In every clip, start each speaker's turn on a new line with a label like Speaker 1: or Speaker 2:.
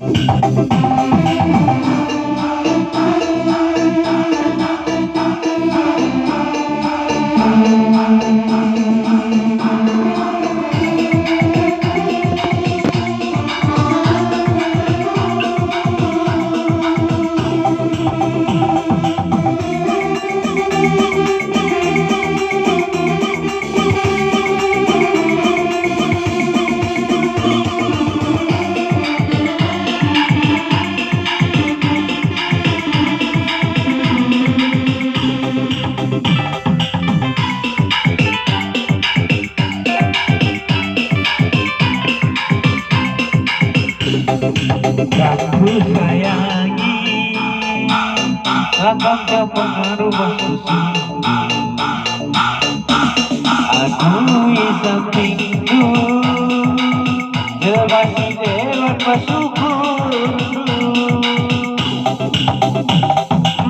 Speaker 1: Aku sayangi abang kau pengaruh susu. Aku di sampingku jelasi dewan bersyukur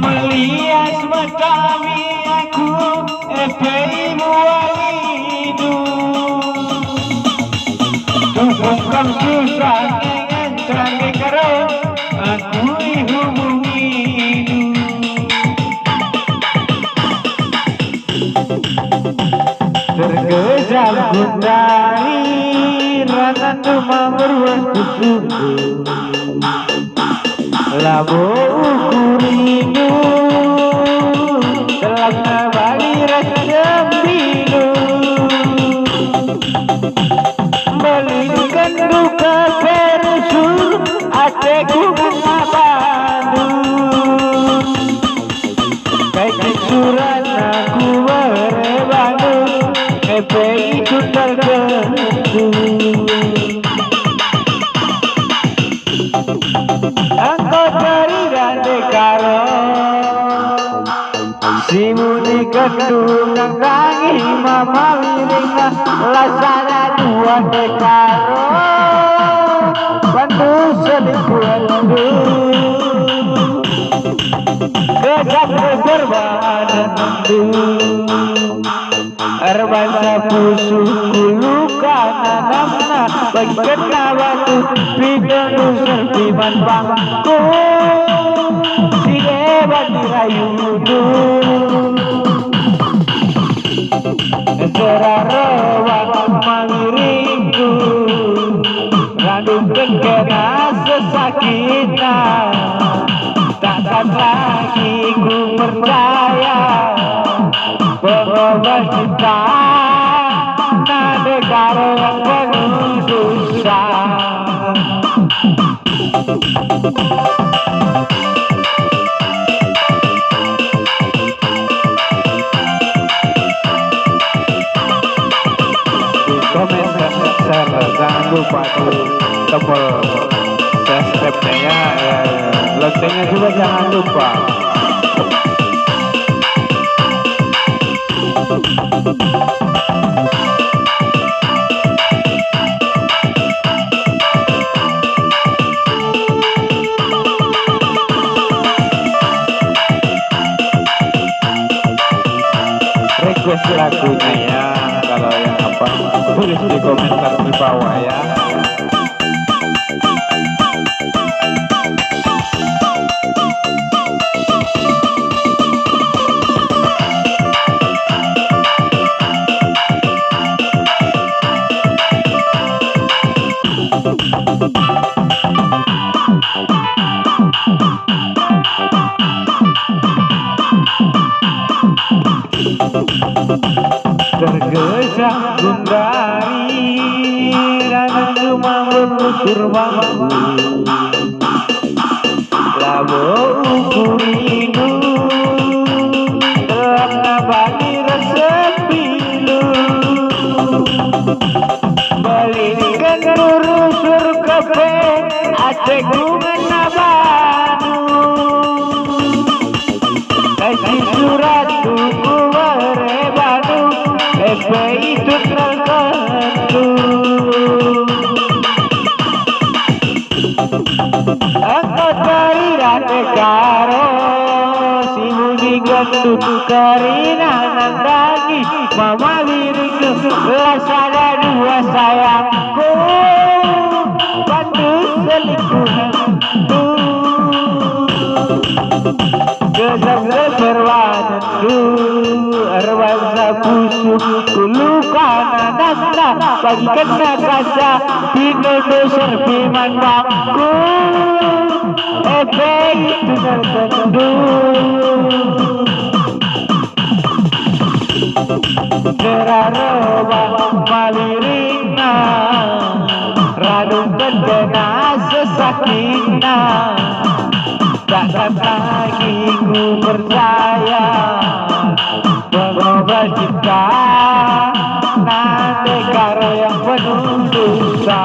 Speaker 1: melihat sematawi aku FPI mualidu tukang susah Canggih karo aku hubungi terkejar dari ranan rumah berwastu labo ukurindu dalam nabali rasa bilu balikan duka adekku mengabadu kayak surat aku berebadu FPI itu tertentu engkau cari dan dekaro si muni kendungan rangi mama wiringna lasana dua dekaro bantu selingkuhanku kejap berbadan mendu erbasa pusuku luka nanamna bagkena batu pidanu serpiman bangku si debat dirayudu serarawan mangiringku randung kena sesakitnya takkan lagi ku percaya pengobat cinta negara yang penuh dosa komen dan share jangan lupa di tombol subscribe-nya loncengnya juga jangan lupa. Request lagunya ya, kalau yang apa tulis di komentar di bawah ya. Tergesa dari dan cuma melusur bangku labo ukuridu dalam nabali rasa pilu balikan urusur kafe adekku menabanu kasih surat tuku berebanu FPI itu tertentu engkau cari dan dekaro si mudi gendut karina nandagi mama lirikku lasana dua sayangku bantu selingkuhanku, geser-geser wajahku, arwasa busukku, luka nanasna, bagikan kaca, pinono serpiman bangku, efek tertentu. Geraroba malirina, radung kendena sesakina, takkan lagi ku percaya mengubah cinta nanti karo yang penuh dosa.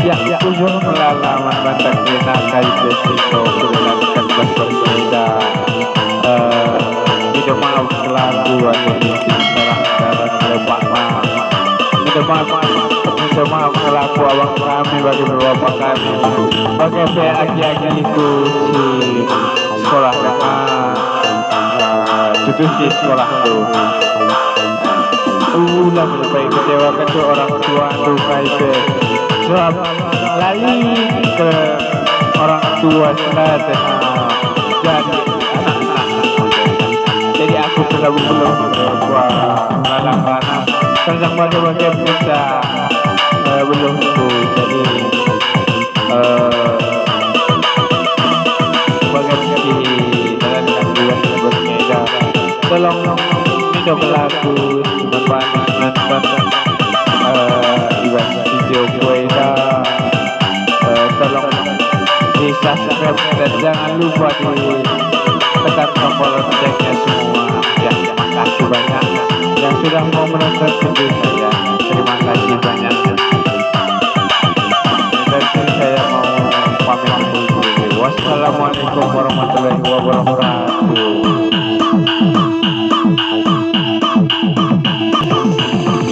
Speaker 1: Ya ujung melalaman batak kena kai besito kulilankan berbeda. Tidak maaf selaku ada di dalam lepak mama. Tidak maaf selaku awak kami bagi beberapa kami. Bagi saya aki-akiku si sekolah tutup si sekolah tu. Ulang lebih kecewakan tu orang tua tu kaipe. Sebab lali ke orang tua selatan jadi anak-anak. Jadi aku belum lalang-lalang tentang bagai-bagai bisa belum tu. Jadi bagaimana dalam bulan berbeda. Tolong minum lagu membantu Iwan video Bueda. Tolong di subscribe dan jangan lupa di tekan tombol loncengnya semua. Ya, terima kasih banyak yang sudah mau menonton video saya. Terima kasih banyak. Dan saya mau pamit dulu. Wassalamualaikum warahmatullahi wabarakatuh.